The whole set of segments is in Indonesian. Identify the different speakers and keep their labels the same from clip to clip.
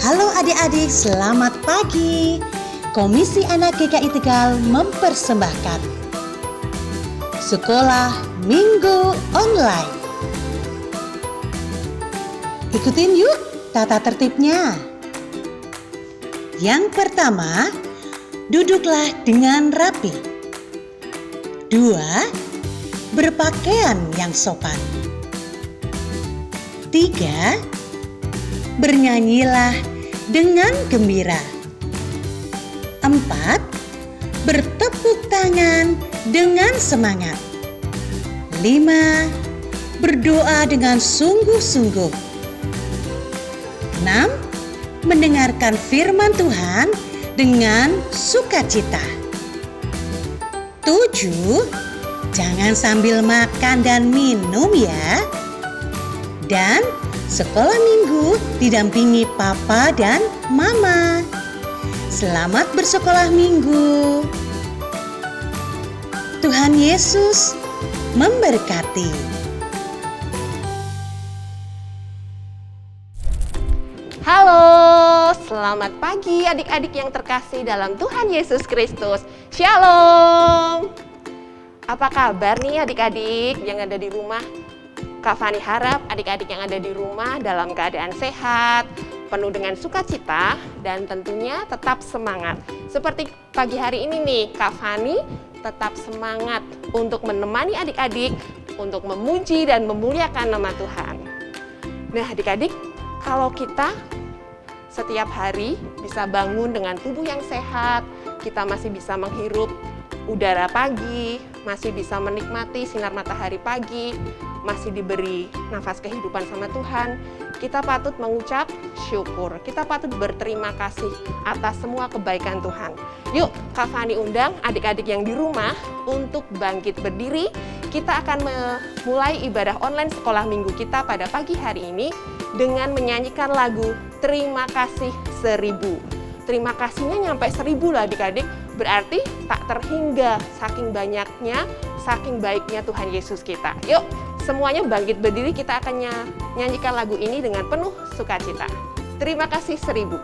Speaker 1: Halo adik-adik, selamat pagi. Komisi Anak GKI Tegal mempersembahkan Sekolah Minggu Online. Ikutin yuk tata tertibnya. Yang pertama, duduklah dengan rapi. 2. Berpakaian yang sopan. 3. Bernyanyilah dengan gembira. 4. Bertepuk tangan dengan semangat. 5. Berdoa dengan sungguh-sungguh. 6. Mendengarkan firman Tuhan dengan sukacita. 7. Jangan sambil makan dan minum ya. Dan sekolah minggu didampingi papa dan mama. Selamat bersekolah minggu. Tuhan Yesus memberkati.
Speaker 2: Halo, selamat pagi adik-adik yang terkasih dalam Tuhan Yesus Kristus. Shalom. Apa kabar nih adik-adik yang ada di rumah? Kak Fani harap adik-adik yang ada di rumah dalam keadaan sehat, penuh dengan sukacita, dan tentunya tetap semangat. Seperti pagi hari ini nih, Kak Fani tetap semangat untuk menemani adik-adik untuk memuji dan memuliakan nama Tuhan. Nah adik-adik, kalau kita setiap hari bisa bangun dengan tubuh yang sehat, kita masih bisa menghirup udara pagi, masih bisa menikmati sinar matahari pagi, masih diberi nafas kehidupan sama Tuhan, kita patut mengucap syukur. Kita patut berterima kasih atas semua kebaikan Tuhan. Yuk, Kak Fani undang adik-adik yang di rumah untuk bangkit berdiri. Kita akan memulai ibadah online sekolah minggu kita pada pagi hari ini dengan menyanyikan lagu Terima Kasih 1000. Terima kasihnya nyampe 1000 lah adik-adik, berarti tak terhingga saking banyaknya, saking baiknya Tuhan Yesus kita. Yuk, semuanya bangkit berdiri, kita akan nyanyikan lagu ini dengan penuh sukacita. Terima kasih 1000.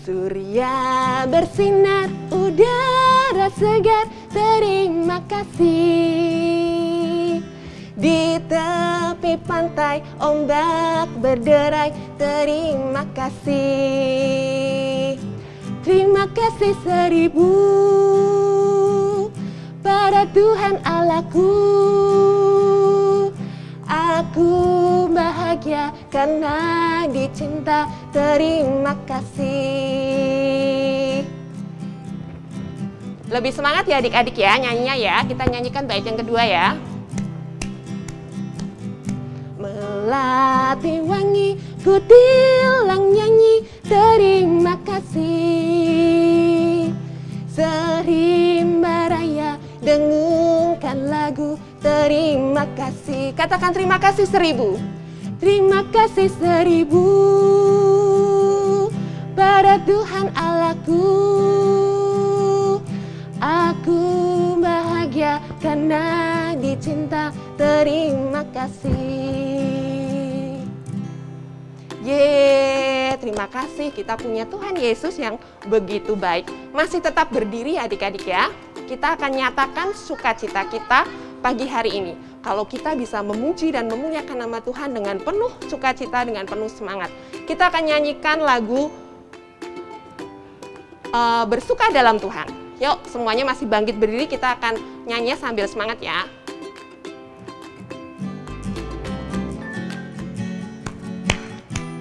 Speaker 2: Surya bersinar, udara segar, terima kasih. Di tepi pantai, ombak berderai, terima kasih. Terima kasih 1000 pada Tuhan Allahku. Aku bahagia karena dicinta, terima kasih. Lebih semangat ya adik-adik ya nyanyinya ya. Kita nyanyikan bait yang kedua ya. Melati wangi, ku tilang nyanyi, terima kasih. Serimba raya, dengungkan lagu, terima kasih. Katakan terima kasih 1000. Terima kasih 1000 pada Tuhan Allahku. Aku bahagia karena dicinta, terima kasih. Terima kasih kita punya Tuhan Yesus yang begitu baik. Masih tetap berdiri adik-adik ya. Kita akan nyatakan sukacita kita pagi hari ini. Kalau kita bisa memuji dan memuliakan nama Tuhan dengan penuh sukacita, dengan penuh semangat. Kita akan nyanyikan lagu Bersuka dalam Tuhan. Yuk, semuanya masih bangkit berdiri, kita akan nyanyi sambil semangat ya.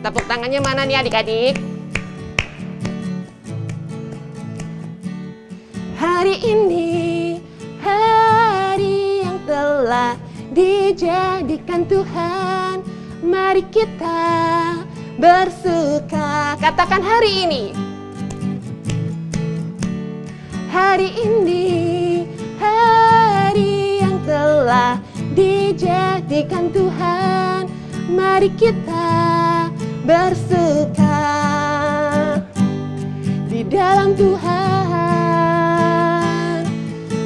Speaker 2: Tepuk tangannya mana nih adik-adik? Hari ini, hari yang telah dijadikan Tuhan, mari kita bersuka. Katakan hari ini. Hari ini, hari yang telah dijadikan Tuhan, mari kita bersuka di dalam Tuhan,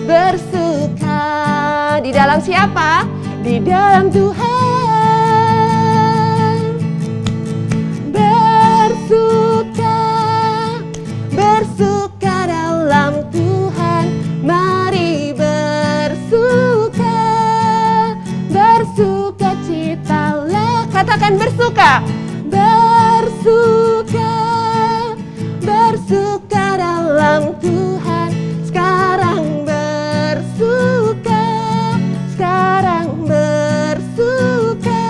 Speaker 2: bersuka Di dalam siapa? Di dalam Tuhan. Bersuka, bersuka dalam Tuhan. Mari bersuka, bersuka citalah. Katakan bersuka. Bersuka, bersuka dalam Tuhan. Sekarang bersuka, sekarang bersuka,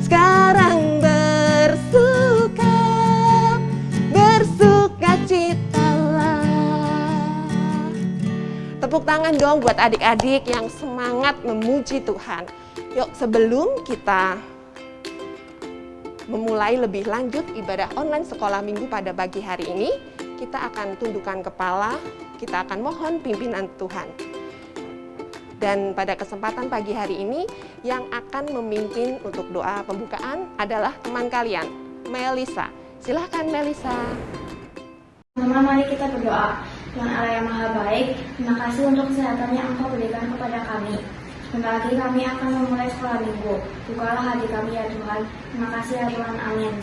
Speaker 2: sekarang bersuka, bersuka citalah. Tepuk tangan dong buat adik-adik yang semangat memuji Tuhan. Yuk, sebelum kita memulai lebih lanjut ibadah online sekolah minggu pada pagi hari ini, kita akan tundukkan kepala, kita akan mohon pimpinan Tuhan. Dan pada kesempatan pagi hari ini, yang akan memimpin untuk doa pembukaan adalah teman kalian, Melisa. Silahkan Melisa.
Speaker 3: Teman-teman, mari kita berdoa. Tuhan Allah yang Maha Baik, terima kasih untuk kesehatan yang Engkau berikan kepada kami. Sebentar lagi kami akan memulai sekolah minggu. Bukalah hati kami ya Tuhan. Terima kasih ya Tuhan. Amin.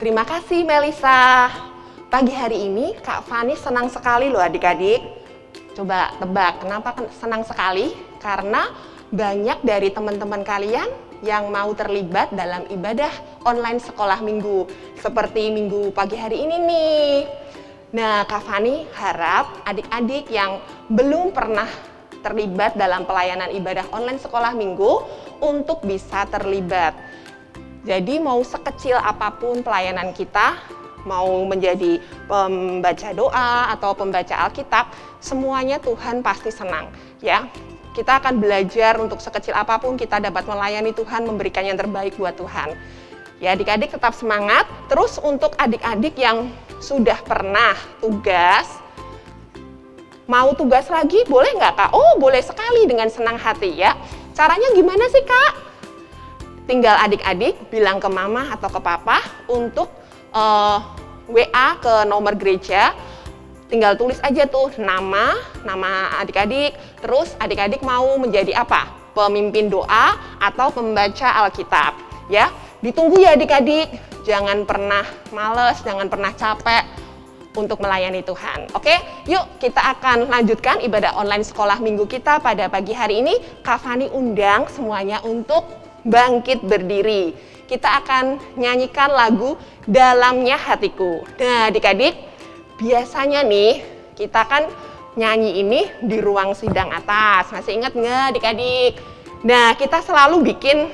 Speaker 2: Terima kasih Melisa. Pagi hari ini Kak Fani senang sekali loh adik-adik. Coba tebak kenapa senang sekali? Karena banyak dari teman-teman kalian yang mau terlibat dalam ibadah online sekolah minggu. Seperti minggu pagi hari ini nih. Nah, Kak Fani harap adik-adik yang belum pernah terlibat dalam pelayanan ibadah online sekolah minggu untuk bisa terlibat. Jadi mau sekecil apapun pelayanan kita, mau menjadi pembaca doa atau pembaca Alkitab, semuanya Tuhan pasti senang, ya. Kita akan belajar untuk sekecil apapun kita dapat melayani Tuhan, memberikan yang terbaik buat Tuhan. Ya, adik-adik tetap semangat. Terus untuk adik-adik yang sudah pernah tugas, mau tugas lagi boleh nggak Kak? Oh, boleh sekali dengan senang hati ya. Caranya gimana sih Kak? Tinggal adik-adik bilang ke mama atau ke papa untuk WA ke nomor gereja. Tinggal tulis aja tuh nama adik-adik. Terus adik-adik mau menjadi apa? Pemimpin doa atau pembaca Alkitab. Ya, ditunggu ya adik-adik. Jangan pernah males, jangan pernah capek untuk melayani Tuhan. Oke, yuk kita akan lanjutkan ibadah online sekolah minggu kita pada pagi hari ini. Kak Fani undang semuanya untuk bangkit berdiri. Kita akan nyanyikan lagu Dalamnya Hatiku. Nah adik-adik, biasanya nih kita kan nyanyi ini di ruang sidang atas. Masih ingat nggak adik-adik? Nah kita selalu bikin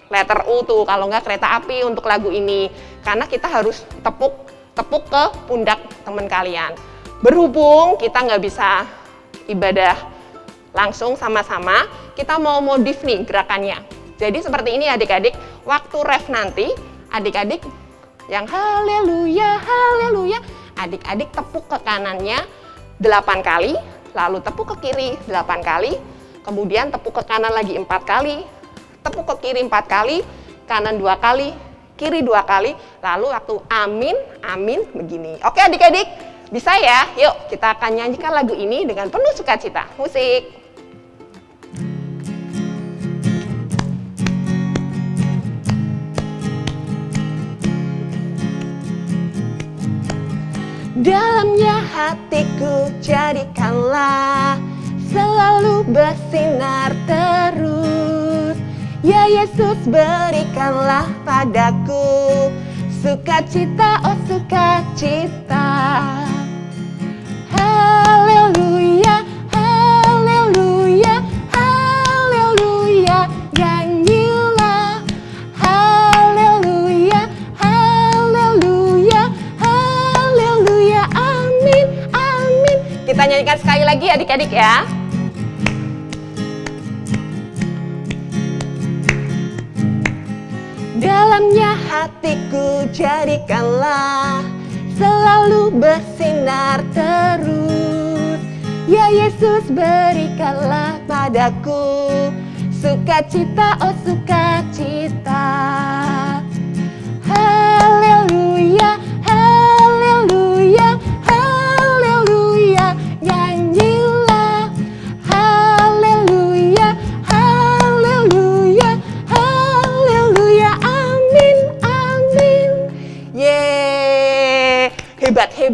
Speaker 2: letter U tuh, kalau nggak kereta api untuk lagu ini. Karena kita harus tepuk ke pundak teman kalian. Berhubung kita nggak bisa ibadah langsung sama-sama, kita mau modif nih gerakannya. Jadi seperti ini adik-adik, waktu ref nanti, adik-adik yang haleluya, haleluya, adik-adik tepuk ke kanannya 8 kali, lalu tepuk ke kiri 8 kali, kemudian tepuk ke kanan lagi 4 kali, tepuk ke kiri 4 kali, kanan 2 kali, kiri 2 kali, lalu waktu amin, amin begini. Oke adik-adik, bisa ya? Yuk kita akan nyanyikan lagu ini dengan penuh sukacita. Musik. Dalamnya hatiku jadikanlah selalu bersinar terus. Ya Yesus berikanlah padaku sukacita, oh sukacita. Haleluya, haleluya, haleluya, nyanyilah. Haleluya, haleluya, haleluya, amin, amin. Kita nyanyikan sekali lagi adik-adik ya. Dalamnya hatiku jadikanlah selalu bersinar terus. Ya Yesus berikanlah padaku sukacita, oh sukacita. Haleluya, haleluya, haleluya, nyanyilah. Haleluya,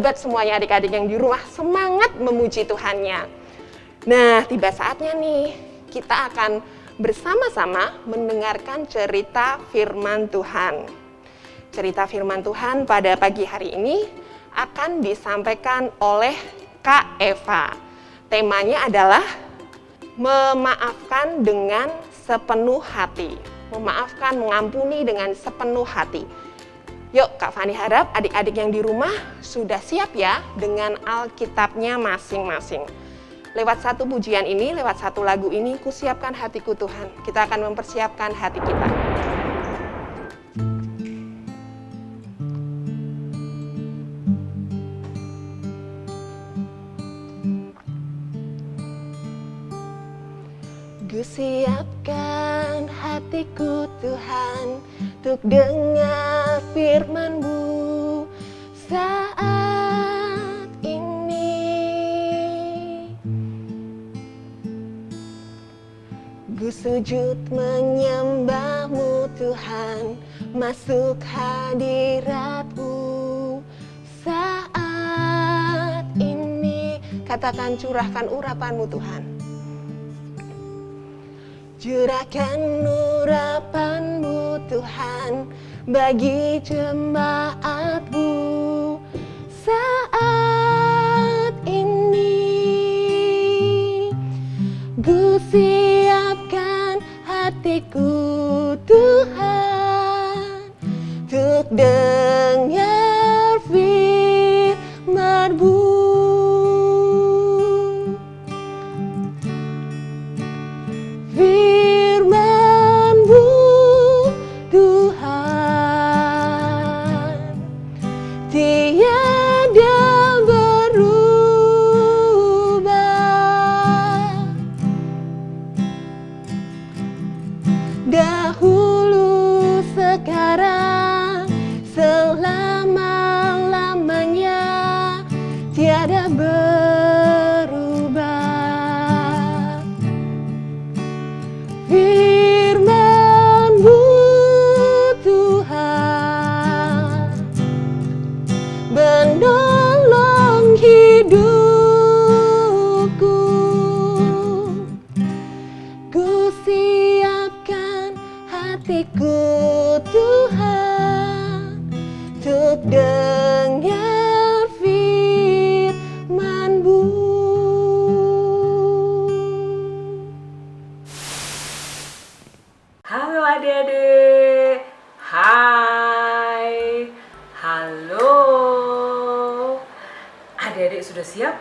Speaker 2: hebat semuanya adik-adik yang di rumah, semangat memuji Tuhannya. Nah, tiba saatnya nih, kita akan bersama-sama mendengarkan cerita firman Tuhan. Cerita firman Tuhan pada pagi hari ini akan disampaikan oleh Kak Eva. Temanya adalah memaafkan dengan sepenuh hati. Memaafkan, mengampuni dengan sepenuh hati. Yuk, Kak Fani harap adik-adik yang di rumah sudah siap ya dengan Alkitabnya masing-masing. Lewat satu pujian ini, lewat satu lagu ini, kusiapkan hatiku Tuhan. Kita akan mempersiapkan hati kita. Kusiapkan hatiku Tuhan, untuk dengar firman-Mu saat ini. Ku sujud menyembah-Mu Tuhan, masuk hadirat-Mu saat ini. Katakan, curahkan urapan-Mu Tuhan. Curahkan urapan-Mu Tuhan bagi jemaat-Mu saat ini. Ku siapkan hatiku Tuhan, untuk dengar firman-Mu. Firman-Mu Tuhan tiada berubah. Dahulu, sekarang, selama-lamanya tiada berubah. Firman-Mu Tuhan menolong hidupku. Ku siapkan hatiku Tuhan, untuk dengar firman-Mu.
Speaker 4: Halo adik-adik, hai, halo. Adik-adik sudah siap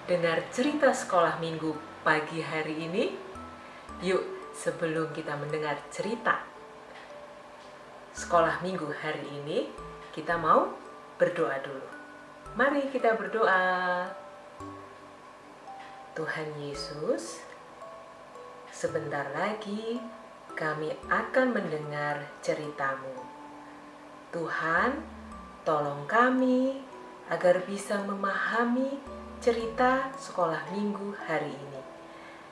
Speaker 4: dengar cerita sekolah minggu pagi hari ini? Yuk, sebelum kita mendengar cerita sekolah minggu hari ini, kita mau berdoa dulu. Mari kita berdoa. Tuhan Yesus, sebentar lagi kami akan mendengar cerita-Mu. Tuhan, tolong kami agar bisa memahami cerita sekolah minggu hari ini.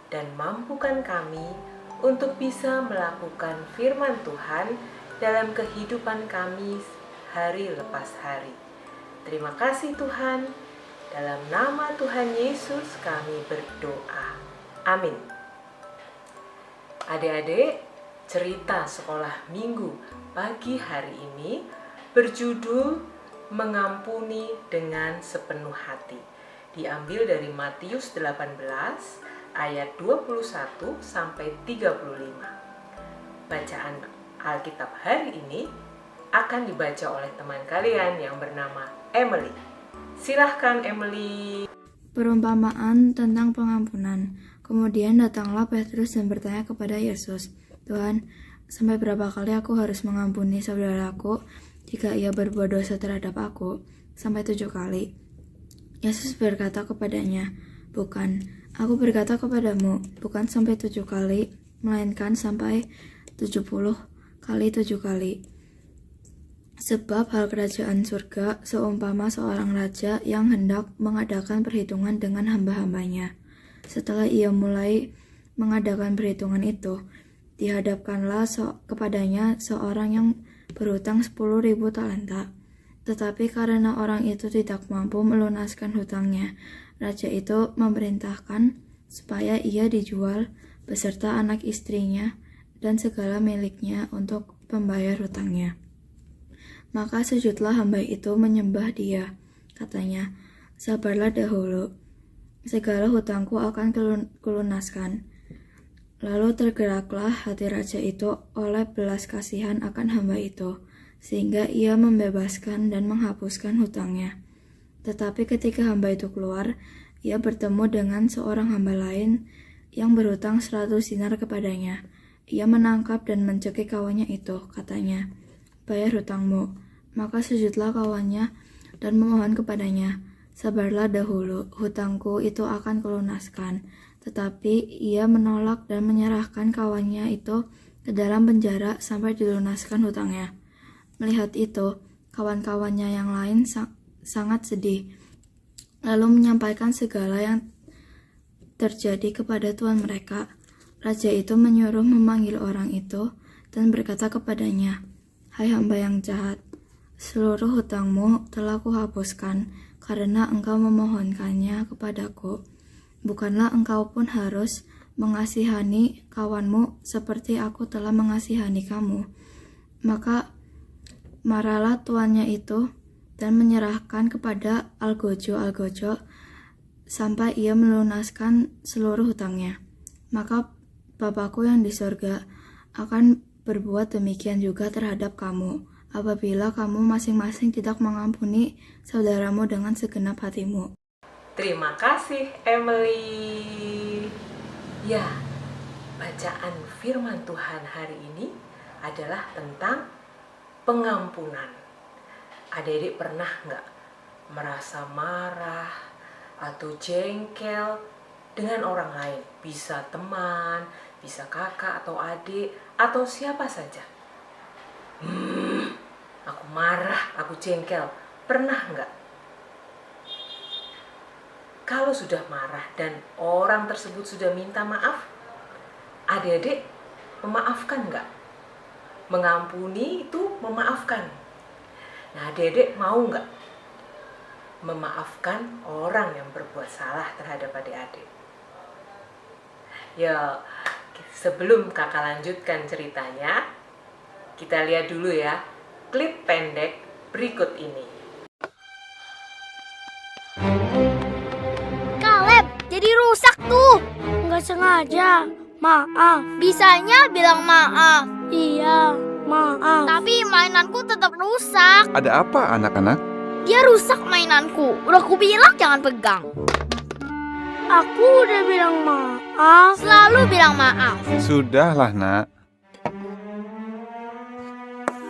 Speaker 4: Dan mampukan kami untuk bisa melakukan firman Tuhan dalam kehidupan kami hari lepas hari. Terima kasih Tuhan. Dalam nama Tuhan Yesus kami berdoa. Amin. Adik-adik, cerita sekolah minggu pagi hari ini berjudul Mengampuni dengan Sepenuh Hati. Diambil dari Matius 18 ayat 21 sampai 35. Bacaan Alkitab hari ini akan dibaca oleh teman kalian yang bernama Emily. Silahkan Emily.
Speaker 5: Perumpamaan tentang pengampunan. Kemudian datanglah Petrus dan bertanya kepada Yesus, Tuhan, sampai berapa kali aku harus mengampuni saudaraku jika ia berbuat dosa terhadap aku? Sampai 7 kali. Yesus berkata kepadanya, bukan, aku berkata kepadamu, bukan sampai 7 kali, melainkan sampai 70 kali 7 kali. Sebab hal kerajaan surga seumpama seorang raja yang hendak mengadakan perhitungan dengan hamba-hambanya. Setelah ia mulai mengadakan perhitungan itu, dihadapkanlah kepadanya seorang yang berhutang 10.000 talenta. Tetapi karena orang itu tidak mampu melunaskan hutangnya, raja itu memerintahkan supaya ia dijual beserta anak istrinya dan segala miliknya untuk pembayar hutangnya. Maka sujudlah hamba itu menyembah dia. Katanya, sabarlah dahulu, segala hutangku akan kulunaskan. Lalu tergeraklah hati raja itu oleh belas kasihan akan hamba itu, sehingga ia membebaskan dan menghapuskan hutangnya. Tetapi ketika hamba itu keluar, ia bertemu dengan seorang hamba lain yang berhutang 100 dinar kepadanya. Ia menangkap dan mencekik kawannya itu, katanya, bayar hutangmu. Maka sujudlah kawannya dan memohon kepadanya, sabarlah dahulu, hutangku itu akan kulunaskan. Tetapi ia menolak dan menyerahkan kawannya itu ke dalam penjara sampai dilunaskan hutangnya. Melihat itu, kawan-kawannya yang lain sangat sedih, lalu menyampaikan segala yang terjadi kepada tuan mereka. Raja itu menyuruh memanggil orang itu dan berkata kepadanya, hai hamba yang jahat, seluruh hutangmu telah kuhapuskan karena engkau memohonkannya kepadaku. Bukanlah engkau pun harus mengasihani kawanmu seperti aku telah mengasihani kamu. Maka marahlah tuannya itu dan menyerahkan kepada algojo sampai ia melunaskan seluruh hutangnya. Maka Bapakku yang di sorga akan berbuat demikian juga terhadap kamu, apabila kamu masing-masing tidak mengampuni saudaramu dengan segenap hatimu.
Speaker 4: Terima kasih, Emily. Ya, bacaan firman Tuhan hari ini adalah tentang pengampunan. Adik-adik pernah nggak merasa marah atau jengkel dengan orang lain? Bisa teman, bisa kakak atau adik, atau siapa saja. Aku marah, aku jengkel. Pernah nggak? Kalau sudah marah dan orang tersebut sudah minta maaf, adik-adik memaafkan nggak? Mengampuni itu memaafkan. Nah, adik-adik mau nggak memaafkan orang yang berbuat salah terhadap adik-adik? Ya, sebelum kakak lanjutkan ceritanya, kita lihat dulu ya klip pendek berikut ini.
Speaker 6: Jadi rusak tuh.
Speaker 3: Nggak sengaja. Maaf.
Speaker 6: Bisanya bilang maaf.
Speaker 3: Iya, maaf.
Speaker 6: Tapi mainanku tetap rusak.
Speaker 7: Ada apa anak-anak?
Speaker 6: Dia rusak mainanku. Udah ku bilang jangan pegang.
Speaker 3: Aku udah bilang maaf.
Speaker 6: Selalu bilang maaf.
Speaker 7: Sudahlah nak.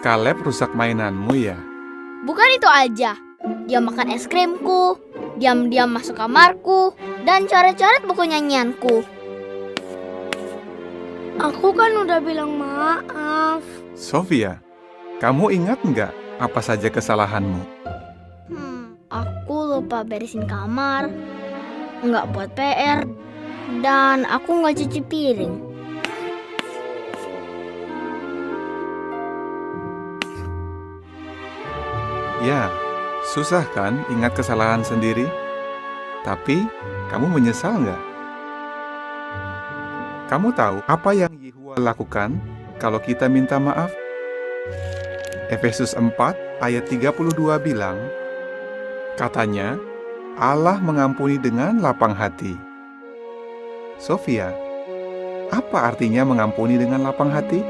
Speaker 7: Kaleb rusak mainanmu ya?
Speaker 6: Bukan itu aja. Dia makan es krimku, diam-diam masuk kamarku, dan coret-coret buku nyanyianku.
Speaker 3: Aku kan udah bilang maaf.
Speaker 7: Sofia, kamu ingat nggak apa saja kesalahanmu?
Speaker 6: Aku lupa beresin kamar, nggak buat PR, dan aku nggak cuci piring.
Speaker 7: Ya, susah kan ingat kesalahan sendiri? Tapi, kamu menyesal nggak? Kamu tahu apa yang Yehua lakukan kalau kita minta maaf? Efesus 4 ayat 32 bilang, katanya, Allah mengampuni dengan lapang hati. Sofia, apa artinya mengampuni dengan lapang hati?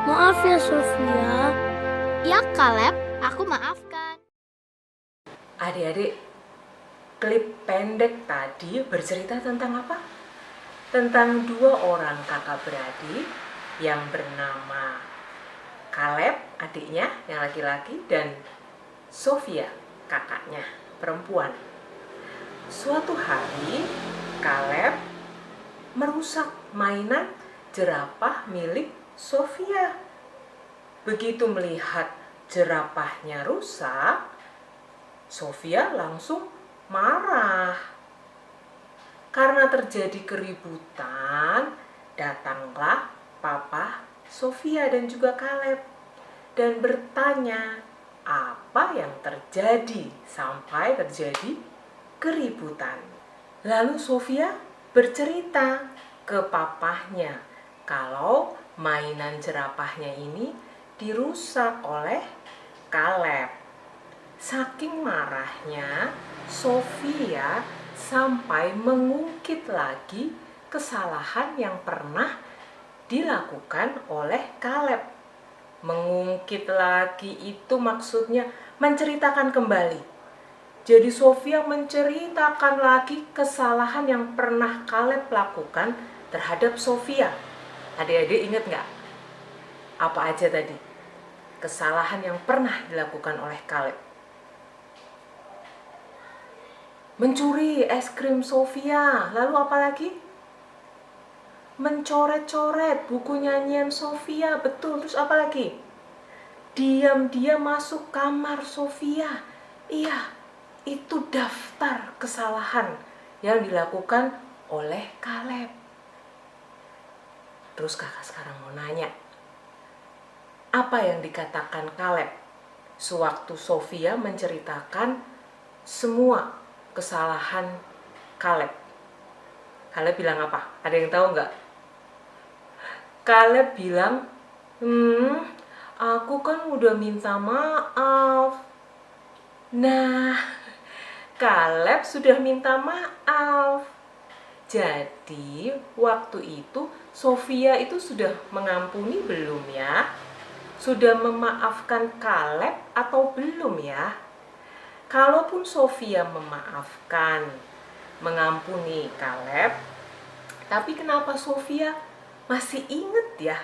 Speaker 3: Maaf ya, Sofia.
Speaker 6: Ya Kaleb, aku maafkan.
Speaker 4: Adik-adik, klip pendek tadi bercerita tentang apa? Tentang dua orang kakak beradik yang bernama Kaleb, adiknya yang laki-laki, dan Sofia, kakaknya perempuan. Suatu hari, Kaleb merusak mainan jerapah milik Sofia. begitu melihat jerapahnya rusak, Sofia langsung marah. Karena terjadi keributan, datanglah Papa Sofia dan juga Kaleb dan bertanya apa yang terjadi sampai terjadi keributan. Lalu Sofia bercerita ke papahnya kalau mainan jerapahnya ini dirusak oleh Kaleb. Saking marahnya, Sofia sampai mengungkit lagi kesalahan yang pernah dilakukan oleh Kaleb. Mengungkit lagi itu maksudnya menceritakan kembali. Jadi Sofia menceritakan lagi kesalahan yang pernah Kaleb lakukan terhadap Sofia. Adik-adik ingat nggak? Apa aja tadi kesalahan yang pernah dilakukan oleh Kaleb? Mencuri es krim Sofia, lalu apa lagi? Mencoret-coret buku nyanyian Sofia, betul. Terus apa lagi? Diam-diam masuk kamar Sofia. Iya, itu daftar kesalahan yang dilakukan oleh Kaleb. Terus kakak sekarang mau nanya, apa yang dikatakan Kaleb sewaktu Sofia menceritakan semua kesalahan Kaleb? Kaleb bilang apa? Ada yang tahu nggak? Kaleb bilang, aku kan udah minta maaf. Nah, Kaleb sudah minta maaf. Jadi, waktu itu Sofia itu sudah mengampuni belum ya? Sudah memaafkan Kaleb atau belum ya? Kalaupun Sofia memaafkan, mengampuni Kaleb, tapi kenapa Sofia masih ingat ya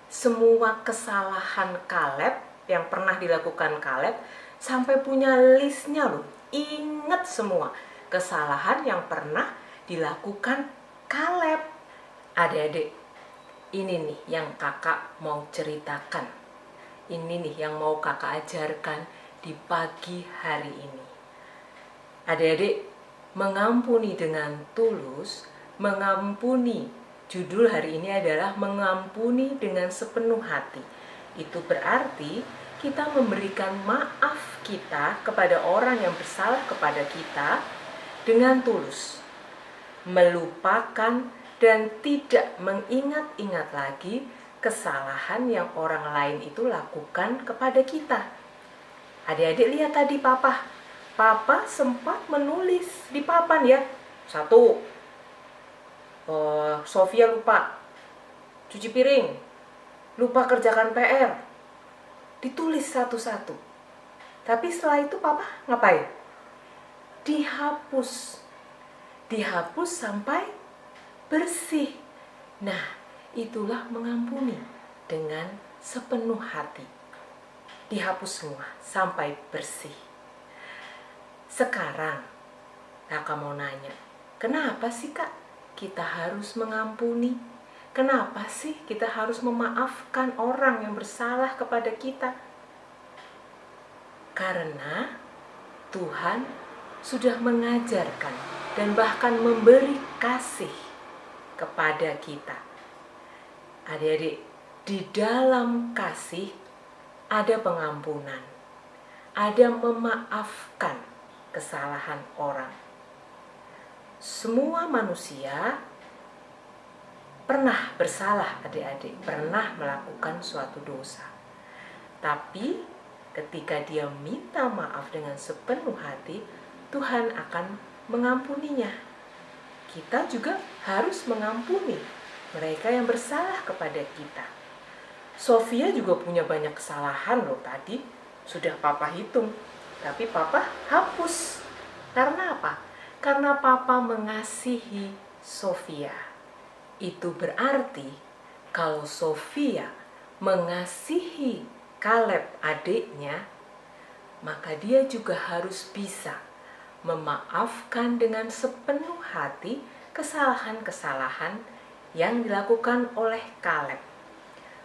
Speaker 4: semua kesalahan Kaleb yang pernah dilakukan Kaleb, sampai punya listnya loh. Ingat semua kesalahan yang pernah dilakukan Kaleb. Adik-adik, ini nih yang kakak mau ceritakan. Ini nih yang mau kakak ajarkan di pagi hari ini. Adik-adik, mengampuni dengan tulus, mengampuni, judul hari ini adalah mengampuni dengan sepenuh hati. Itu berarti kita memberikan maaf kita kepada orang yang bersalah kepada kita dengan tulus, melupakan dan tidak mengingat-ingat lagi kesalahan yang orang lain itu lakukan kepada kita. Adik-adik lihat tadi Papa sempat menulis di papan ya. 1, Sofia lupa cuci piring, lupa kerjakan PR, ditulis satu-satu. Tapi setelah itu Papa ngapain? Dihapus sampai bersih. Nah, itulah mengampuni dengan sepenuh hati. Dihapus semua sampai bersih. Sekarang kakak mau nanya, kenapa sih Kak kita harus mengampuni? Kenapa sih kita harus memaafkan orang yang bersalah kepada kita? Karena Tuhan sudah mengajarkan dan bahkan memberi kasih kepada kita. Adik-adik, di dalam kasih ada pengampunan, ada memaafkan kesalahan orang. Semua manusia pernah bersalah, adik-adik, pernah melakukan suatu dosa. Tapi ketika dia minta maaf dengan sepenuh hati, Tuhan akan mengampuninya. Kita juga harus mengampuni mereka yang bersalah kepada kita. Sofia juga punya banyak kesalahan loh, tadi sudah Papa hitung, tapi Papa hapus. Karena apa? Karena Papa mengasihi Sofia. Itu berarti kalau Sofia mengasihi Kaleb adiknya, maka dia juga harus bisa memaafkan dengan sepenuh hati kesalahan-kesalahan yang dilakukan oleh Kaleb.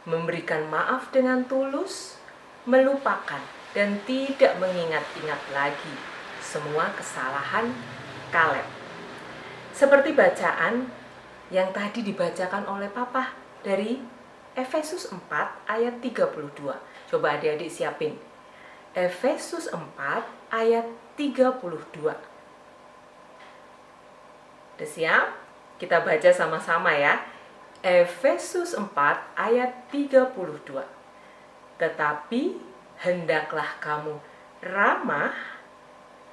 Speaker 4: memberikan maaf dengan tulus, melupakan dan tidak mengingat-ingat lagi semua kesalahan Kaleb. Seperti bacaan yang tadi dibacakan oleh Papa dari Efesus 4 ayat 32. Coba adik-adik siapin. Efesus 4 ayat 32. Udah siap? Kita baca sama-sama ya. Efesus 4 ayat 32. Tetapi hendaklah kamu ramah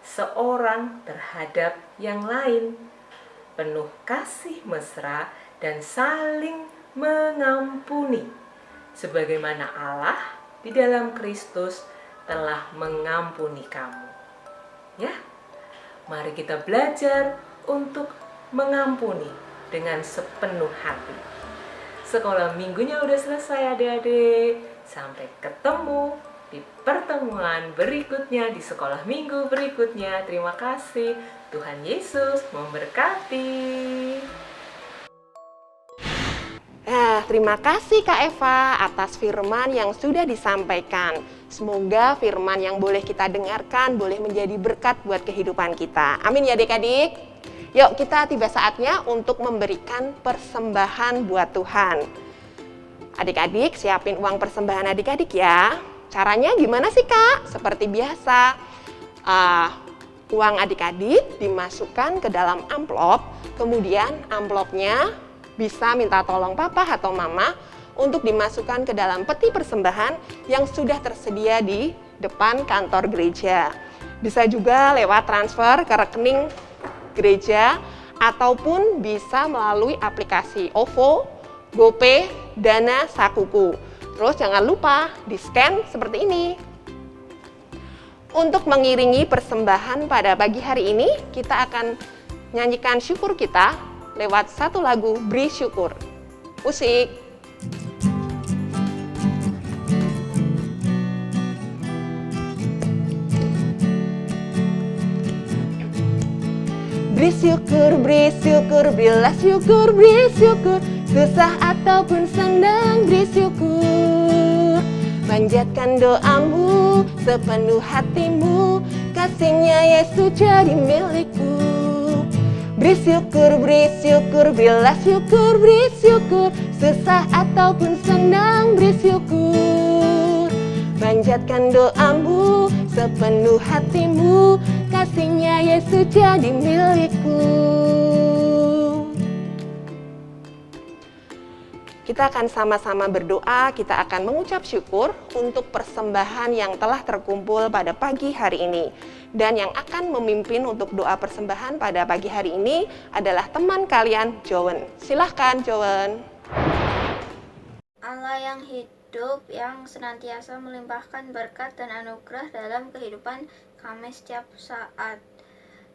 Speaker 4: seorang terhadap yang lain, penuh kasih mesra dan saling mengampuni, sebagaimana Allah di dalam Kristus telah mengampuni kamu. Ya, mari kita belajar untuk mengampuni dengan sepenuh hati. Sekolah minggunya udah selesai adik-adik. Sampai ketemu di pertemuan berikutnya, di sekolah minggu berikutnya. Terima kasih. Tuhan Yesus memberkati.
Speaker 2: Terima kasih Kak Eva atas firman yang sudah disampaikan. Semoga firman yang boleh kita dengarkan boleh menjadi berkat buat kehidupan kita. Amin ya adik-adik. Yuk kita tiba saatnya untuk memberikan persembahan buat Tuhan. Adik-adik siapin uang persembahan adik-adik ya. Caranya gimana sih Kak? Seperti biasa, uang adik-adik dimasukkan ke dalam amplop. Kemudian amplopnya bisa minta tolong papa atau mama untuk dimasukkan ke dalam peti persembahan yang sudah tersedia di depan kantor gereja. Bisa juga lewat transfer ke rekening gereja ataupun bisa melalui aplikasi OVO, GoPay, Dana, Sakuku. Terus jangan lupa di-scan seperti ini. Untuk mengiringi persembahan pada pagi hari ini, kita akan nyanyikan syukur kita lewat satu lagu Beri Syukur. Musik. Beri syukur, berilah syukur, beri syukur. Susah ataupun senang, beri syukur. Panjatkan doamu sepenuh hatimu, kasihnya Yesus jadi milikku. Beri syukur, berilah syukur, beri syukur. Susah ataupun senang, beri syukur. Panjatkan doamu sepenuh hatimu, kasihnya Yesus jadi milikku. Kita akan sama-sama berdoa, kita akan mengucap syukur untuk persembahan yang telah terkumpul pada pagi hari ini. Dan yang akan memimpin untuk doa persembahan pada pagi hari ini adalah teman kalian, Jowen. Silahkan, Jowen.
Speaker 8: Allah yang hidup, yang senantiasa melimpahkan berkat dan anugerah dalam kehidupan kami setiap saat.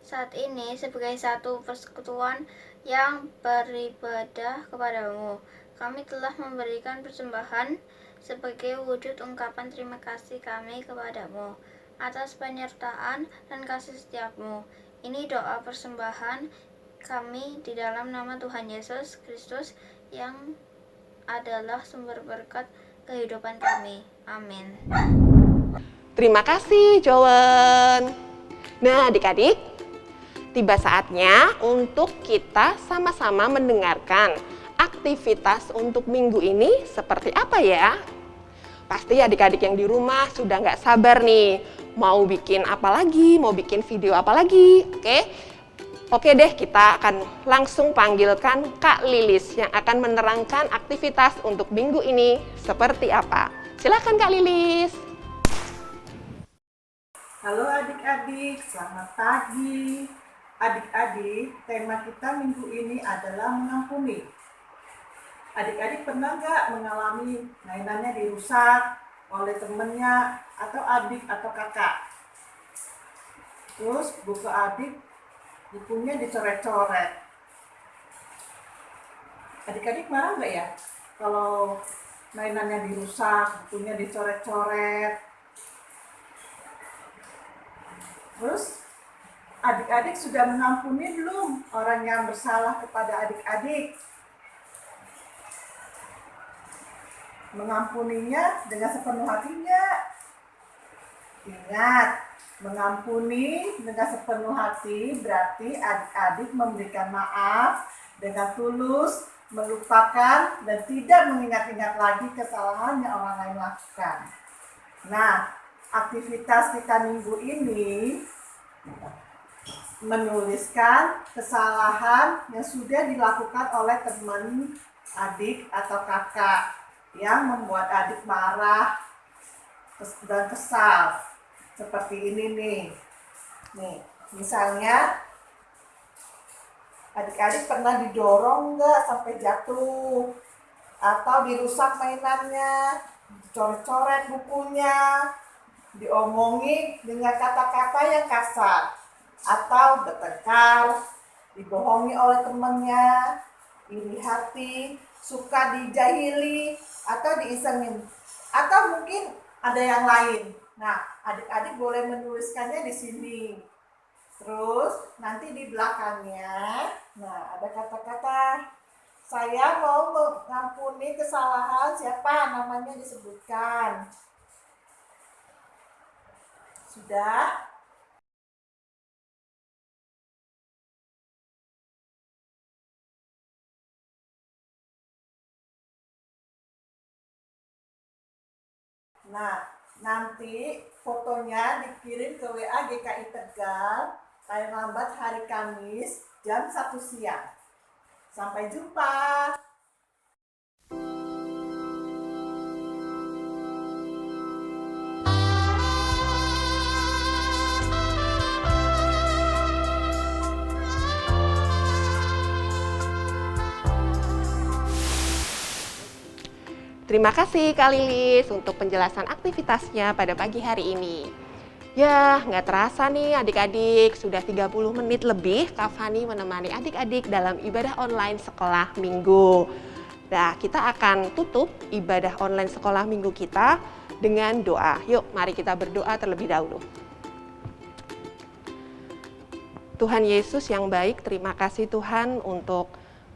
Speaker 8: Saat ini sebagai satu persekutuan yang beribadah kepadamu, kami telah memberikan persembahan sebagai wujud ungkapan terima kasih kami kepadamu atas penyertaan dan kasih setiamu. Ini doa persembahan kami di dalam nama Tuhan Yesus Kristus yang adalah sumber berkat kehidupan kami. Amin.
Speaker 2: Terima kasih, Jowen. Nah, adik-adik, tiba saatnya untuk kita sama-sama mendengarkan aktivitas untuk minggu ini seperti apa ya? Pasti adik-adik yang di rumah sudah nggak sabar nih, mau bikin apa lagi, mau bikin video apa lagi, oke? Oke deh, kita akan langsung panggilkan Kak Lilis yang akan menerangkan aktivitas untuk minggu ini seperti apa. Silakan Kak Lilis.
Speaker 9: Halo adik-adik, selamat pagi. Adik-adik, tema kita minggu ini adalah mengampuni. Adik-adik pernah nggak mengalami mainannya dirusak oleh temennya atau adik atau kakak? Terus buku adik, bukunya dicoret-coret. Adik-adik marah nggak ya kalau mainannya dirusak, bukunya dicoret-coret? Terus adik-adik sudah mengampuni belum orang yang bersalah kepada adik-adik? mengampuninya dengan sepenuh hatinya. Ingat, mengampuni dengan sepenuh hati berarti adik-adik memberikan maaf dengan tulus, melupakan dan tidak mengingat-ingat lagi kesalahan yang orang lain lakukan. Nah, aktivitas kita minggu ini menuliskan kesalahan yang sudah dilakukan oleh teman adik atau kakak yang membuat adik marah dan kesal. Seperti ini nih. Misalnya adik-adik pernah didorong nggak sampai jatuh? Atau dirusak mainannya, dicoret-coret bukunya, diomongi dengan kata-kata yang kasar, atau bertengkar, dibohongi oleh temannya, iri hati, suka dijahili, atau diisengin, atau mungkin ada yang lain. Nah, adik-adik boleh menuliskannya di sini. Terus nanti di belakangnya, nah ada kata-kata saya mau mengampuni kesalahan siapa, namanya disebutkan. Sudah? Nah, nanti fotonya dikirim ke WA GKI Tegal paling lambat hari Kamis jam 1 siang. Sampai jumpa.
Speaker 2: Terima kasih Kak Lilis untuk penjelasan aktivitasnya pada pagi hari ini. Ya, nggak terasa nih adik-adik, sudah 30 menit lebih Kak Fani menemani adik-adik dalam ibadah online sekolah minggu. Nah, kita akan tutup ibadah online sekolah minggu kita dengan doa. Yuk, mari kita berdoa terlebih dahulu. Tuhan Yesus yang baik, terima kasih Tuhan untuk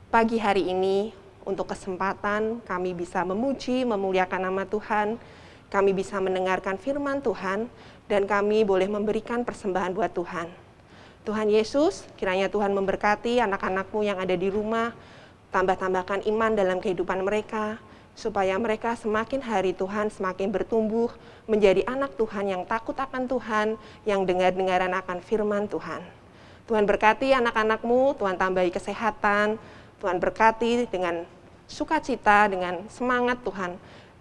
Speaker 2: pagi hari ini, untuk kesempatan kami bisa memuji, memuliakan nama Tuhan, kami bisa mendengarkan firman Tuhan, dan kami boleh memberikan persembahan buat Tuhan. Tuhan Yesus, kiranya Tuhan memberkati anak-anak-Mu yang ada di rumah, tambah-tambahkan iman dalam kehidupan mereka, supaya mereka semakin hari Tuhan semakin bertumbuh, menjadi anak Tuhan yang takut akan Tuhan, yang dengar-dengaran akan firman Tuhan. Tuhan berkati anak-anak-Mu, Tuhan tambahi kesehatan, Tuhan berkati dengan sukacita, dengan semangat Tuhan.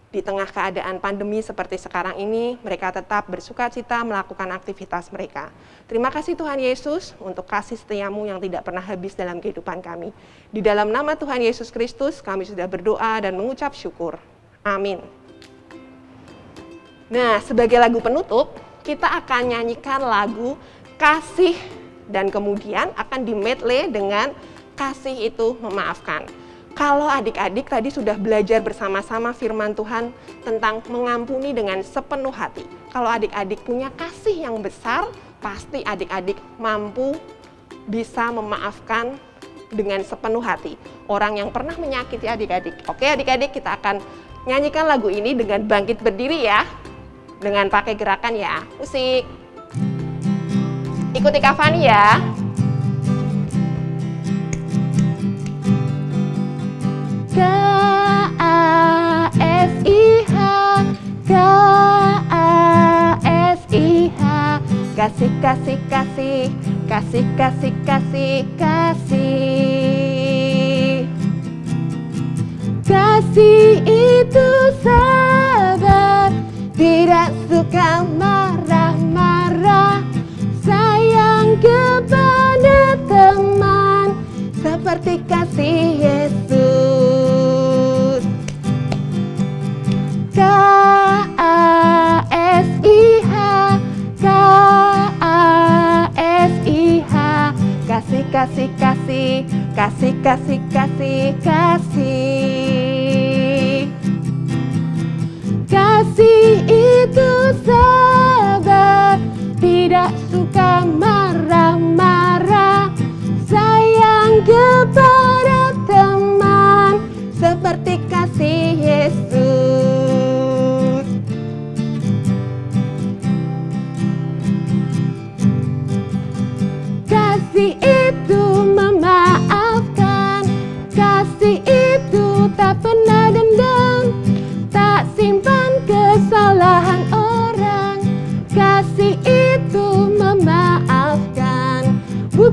Speaker 2: Di tengah keadaan pandemi seperti sekarang ini, mereka tetap bersukacita melakukan aktivitas mereka. Terima kasih Tuhan Yesus untuk kasih setia-Mu yang tidak pernah habis dalam kehidupan kami. Di dalam nama Tuhan Yesus Kristus, kami sudah berdoa dan mengucap syukur. Amin. Nah, sebagai lagu penutup, kita akan nyanyikan lagu Kasih, dan kemudian akan di-medley dengan Kasih itu memaafkan. Kalau adik-adik tadi sudah belajar bersama-sama firman Tuhan tentang mengampuni dengan sepenuh hati. Kalau adik-adik punya kasih yang besar, pasti adik-adik mampu bisa memaafkan dengan sepenuh hati orang yang pernah menyakiti adik-adik. Oke adik-adik, kita akan nyanyikan lagu ini dengan bangkit berdiri ya. Dengan pakai gerakan ya. Musik. Ikuti Kak Fani ya. K-A-S-I-H, K-A-S-I-H, kasih, kasih, kasih, kasih, kasih, kasih, kasih. Kasih itu sabar, tidak suka marah-marah, sayang kepada teman, seperti kasih Yesus. K-A-S-I-H, K-A-S-I-H, kasih, kasih, kasih, kasih, kasih, kasih, kasih. Kasih itu sabar, tidak suka marah-marah, sayang kepada teman, seperti kasih Yesus.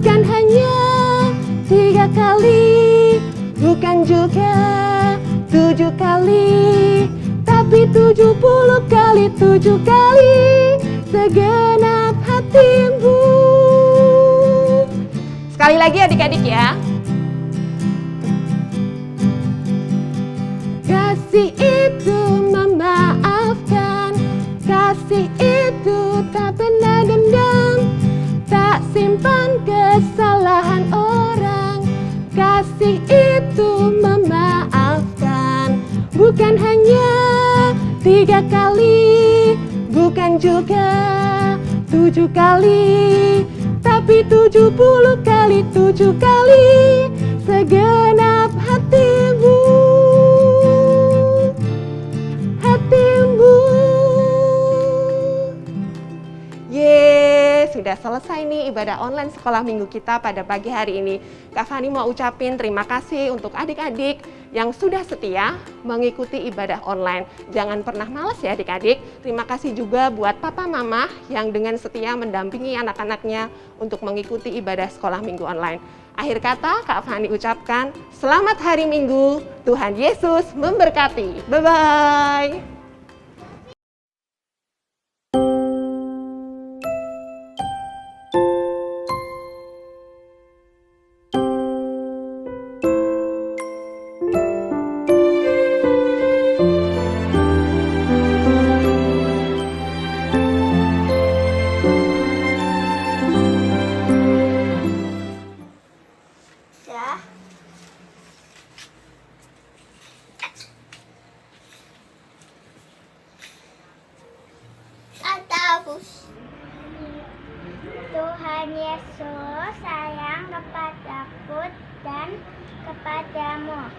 Speaker 2: bukan hanya 3 kali, bukan juga 7 kali, tapi 70 kali 7 kali segenap hatimu. Sekali lagi adik-adik ya. Kasih itu memaafkan, kasih itu tak pernah dendam, tak simpan kesalahan orang. Kasih itu memaafkan, bukan hanya 3 kali, bukan juga 7 kali, tapi 70 kali 7 kali segenap hatimu. Sudah selesai nih ibadah online sekolah minggu kita pada pagi hari ini. Kak Fani mau ucapin terima kasih untuk adik-adik yang sudah setia mengikuti ibadah online. Jangan pernah malas ya adik-adik. Terima kasih juga buat papa mama yang dengan setia mendampingi anak-anaknya untuk mengikuti ibadah sekolah minggu online. Akhir kata Kak Fani ucapkan selamat hari Minggu, Tuhan Yesus memberkati. Bye-bye.
Speaker 8: Tuhan Yesus sayang kepadaku dan kepadamu.